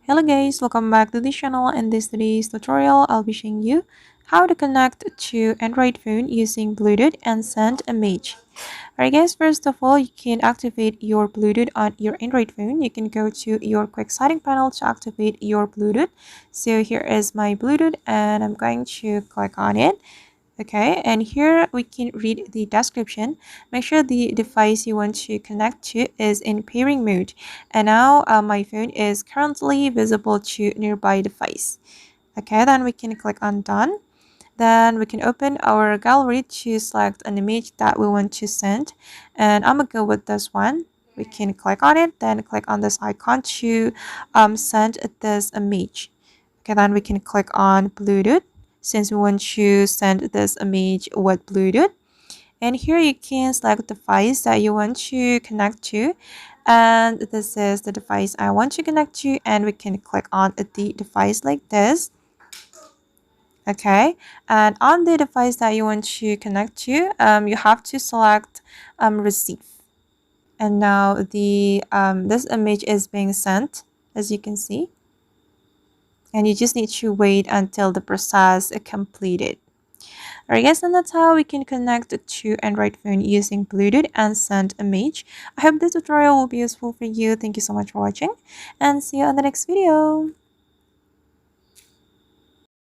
Hello guys, welcome back to this channel. In this today's tutorial, I'll be showing you how to connect to Android phone using Bluetooth and send a message. Alright guys, first of all, you can activate your Bluetooth on your Android phone. You can go to your quick setting panel to activate your Bluetooth. So here is my Bluetooth and I'm going to click on it. Okay, and here we can read the description. Make sure the device you want to connect to is in pairing mode. And now my phone is currently visible to nearby device. Okay, then we can click on done. Then we can open our gallery to select an image that we want to send. And I'm gonna go with this one. We can click on it, then click on this icon to send this image. Okay, then we can click on Bluetooth since we want to send this image with Bluetooth. And here you can select the device that you want to connect to. And this is the device I want to connect to. And we can click on the device like this. Okay, and on the device that you want to connect to, you have to select receive. And now the this image is being sent, as you can see. And you just need to wait until the process is completed. Alright guys, and that's how we can connect to Android phone using Bluetooth and send a image. I hope this tutorial will be useful for you. Thank you so much for watching and see you on the next video.